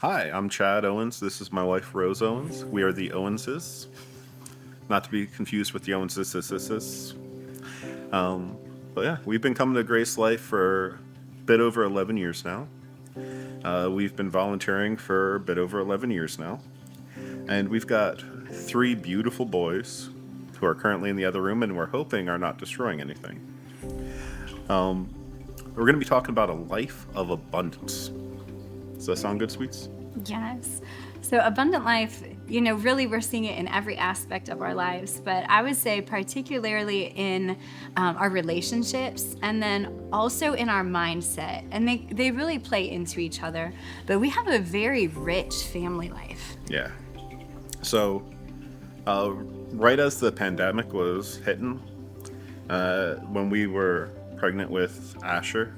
Hi, I'm Chad Owens. This is my wife, Rose Owens. We are the Owenses, not to be confused with the Owenses. Um, but yeah, we've been coming to Grace Life for a bit over 11 years now. We've been volunteering for a bit over 11 years now. And we've got three beautiful boys who are currently in the other room and we're hoping are not destroying anything. Um, we're going to be talking about a life of abundance. Does that sound good, sweets? Yes. So, abundant life, really we're seeing it in every aspect of our lives, but I would say, particularly in our relationships and then also in our mindset. And they really play into each other. But we have a very rich family life. Yeah. So, uh, right as the pandemic was hitting, when we were pregnant with Asher,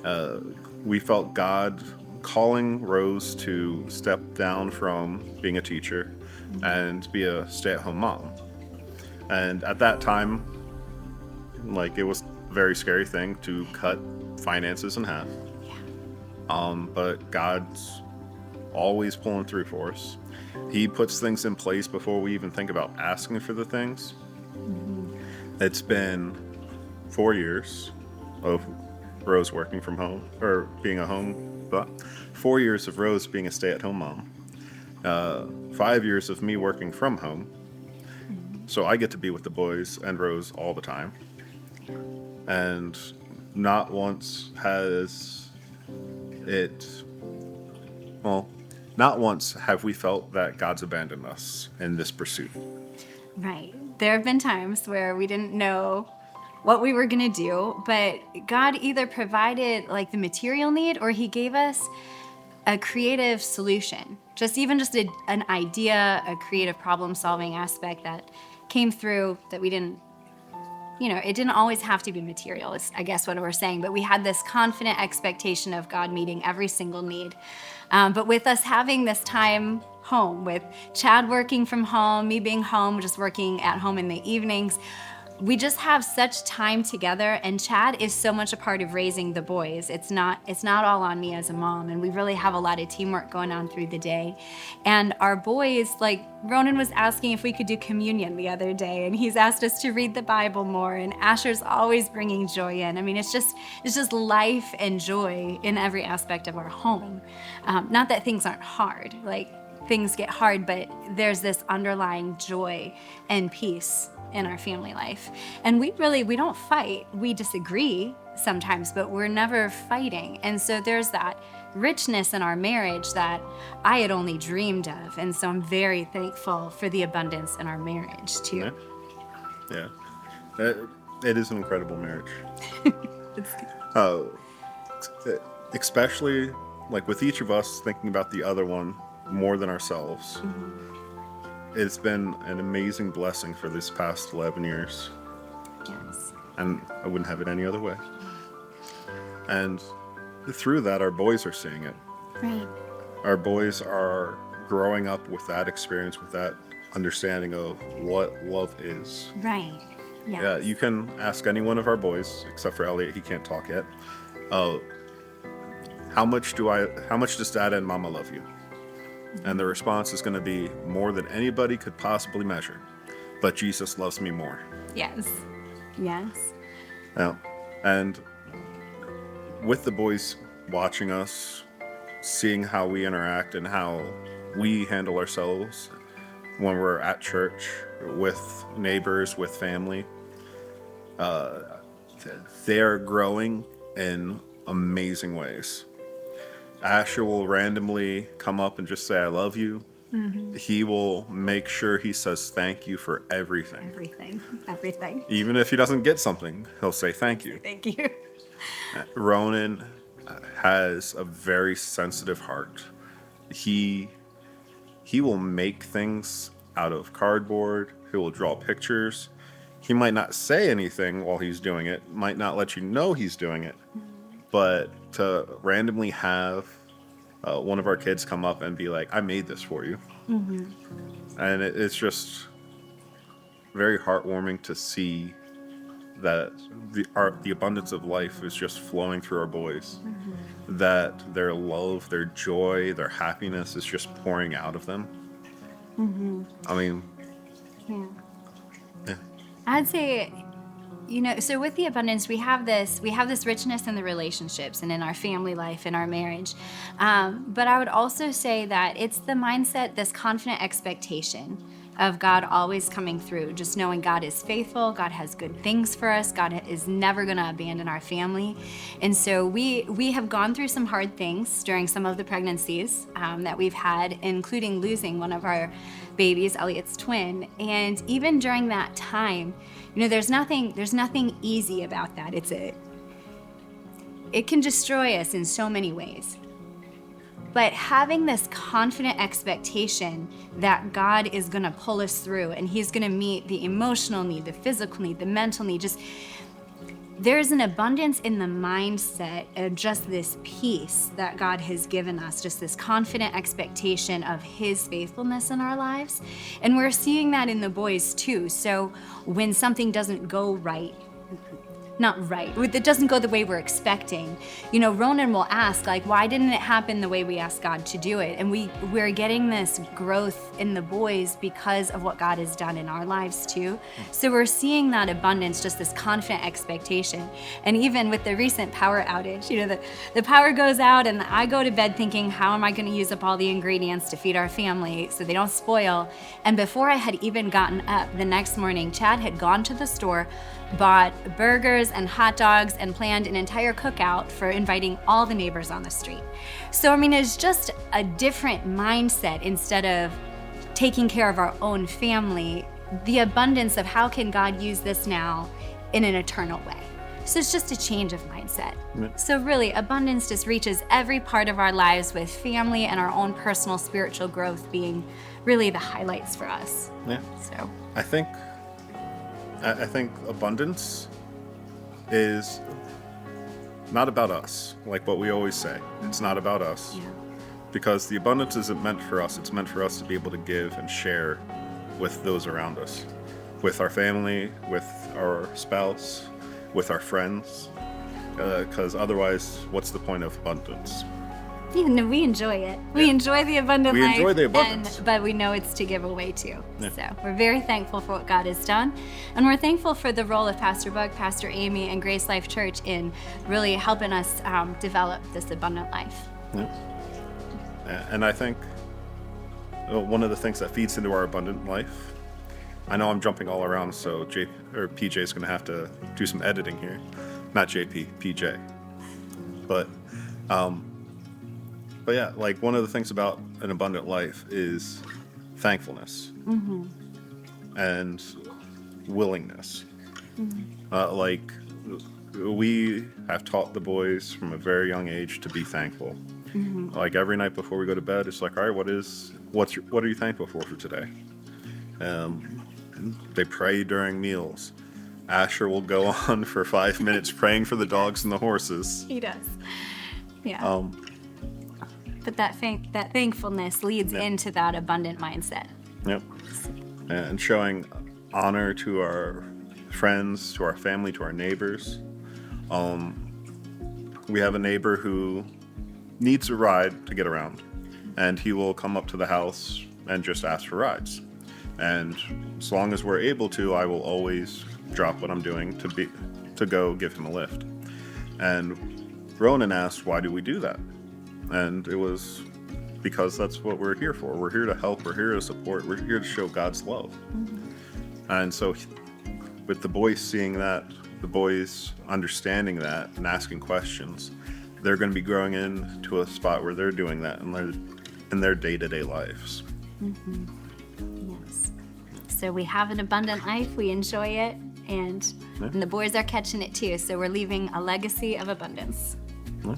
uh, we felt God calling Rose to step down from being a teacher and be a stay-at-home mom. And at that time, like, it was a very scary thing to cut finances in half. But God's always pulling through for us. He puts things in place before we even think about asking for the things. It's been 4 years of Rose working from home or being a home, but 4 years of Rose being a stay-at-home mom. 5 years of me working from home, so I get to be with the boys and Rose all the time. And not once has it, well, not once have we felt that God's abandoned us in this pursuit. Right. There have been times where we didn't know what we were going to do, but God either provided like the material need or He gave us a creative solution. An idea, a creative problem solving aspect that came through that we didn't, it didn't always have to be material, is I guess what we're saying, but we had this confident expectation of God meeting every single need. But with us having this time home, with Chad working from home, me being home, just working at home in the evenings, we just have such time together, and Chad is so much a part of raising the boys. It's not all on me as a mom, and we really have a lot of teamwork going on through the day. And our boys, like Ronan was asking if we could do communion the other day, and he's asked us to read the Bible more, and Asher's always bringing joy in. I mean, it's just life and joy in every aspect of our home. Not that things aren't hard, like things get hard, but there's this underlying joy and peace in our family life. And we don't fight. We disagree sometimes, but we're never fighting. And so there's that richness in our marriage that I had only dreamed of. And so I'm very thankful for the abundance in our marriage too. Yeah, yeah. It, it is an incredible marriage. It's Uh, Especially like with each of us thinking about the other one more than ourselves. It's been an amazing blessing for this past 11 years, yes. and I wouldn't have it any other way. And through that, our boys are seeing it. Right. Our boys are growing up with that experience, with that understanding of what love is. Right. Yeah, Yes. you can ask any one of our boys, except for Elliot, he can't talk yet. Uh, how much does Dad and Mama love you? And the response is going to be more than anybody could possibly measure. But Jesus loves me more. Yes. Yes. Yeah. And with the boys watching us, seeing how we interact and how we handle ourselves when we're at church, with neighbors, with family, they're growing in amazing ways. Asher will randomly come up and just say, I love you. He will make sure he says thank you for everything. Everything. Everything. Even if he doesn't get something, he'll say thank you. Thank you. Ronan has a very sensitive heart. He he will make things out of cardboard. He will draw pictures. He might not say anything while he's doing it, might not let you know he's doing it, but to randomly have one of our kids come up and be like, I made this for you. And it's just very heartwarming to see that the abundance of life is just flowing through our boys. That their love, their joy, their happiness is just pouring out of them. I mean, Yeah. yeah, I'd say, so with the abundance, we have this richness in the relationships and in our family life, in our marriage. But I would also say that it's the mindset, this confident expectation of God always coming through, just knowing God is faithful, God has good things for us, God is never going to abandon our family. And so we have gone through some hard things during some of the pregnancies that we've had, including losing one of our babies, Elliot's twin. And even during that time, there's nothing easy about that. It can destroy us in so many ways. But having this confident expectation that God is going to pull us through and he's going to meet the emotional need, the physical need, the mental need, there's an abundance in the mindset of just this peace that God has given us, just this confident expectation of his faithfulness in our lives. And we're seeing that in the boys too. So when something doesn't go right, it doesn't go the way we're expecting, Ronan will ask, like, why didn't it happen the way we asked God to do it? And we're getting this growth in the boys because of what God has done in our lives too. So we're seeing that abundance, just this confident expectation. And even with the recent power outage, the power goes out and I go to bed thinking, how am I going to use up all the ingredients to feed our family so they don't spoil? And before I had even gotten up the next morning, Chad had gone to the store, bought burgers and hot dogs, and planned an entire cookout for inviting all the neighbors on the street. So, it's just a different mindset. Instead of taking care of our own family, the abundance of how can God use this now in an eternal way. So it's just a change of mindset. Yeah. So really, abundance just reaches every part of our lives, with family and our own personal spiritual growth being really the highlights for us. Yeah. So I think abundance is not about us, like what we always say. It's not about us. yeah. Because the abundance isn't meant for us. It's meant for us to be able to give and share with those around us, with our family, with our spouse, with our friends. Because otherwise, what's the point of abundance? We enjoy it. We enjoy the abundant We life. enjoy the abundance. But we know it's to give away too. Yeah. So we're very thankful for what God has done. And we're thankful for the role of Pastor Buck, Pastor Amy, and Grace Life Church in really helping us develop this abundant life. Yeah. And I think one of the things that feeds into our abundant life, I know I'm jumping all around, so PJ is going to have to do some editing here. Not JP, PJ. But yeah, like one of the things about an abundant life is thankfulness and willingness. Like we have taught the boys from a very young age to be thankful. Like every night before we go to bed, it's like, all right, what are you thankful for today? They pray during meals. Asher will go on for 5 minutes praying for the dogs and the horses. He does. Yeah. But that thankfulness leads into that abundant mindset. Yep. And showing honor to our friends, to our family, to our neighbors. We have a neighbor who needs a ride to get around, and he will come up to the house and just ask for rides. And as long as we're able to, I will always drop what I'm doing to go give him a lift. And Ronan asked, why do we do that? And it was because that's what we're here for. We're here to help. We're here to support. We're here to show God's love. And so with the boys seeing that, the boys understanding that and asking questions, they're going to be growing into a spot where they're doing that in their day-to-day lives. Yes. So we have an abundant life. We enjoy it. And the boys are catching it too. So we're leaving a legacy of abundance. Yeah.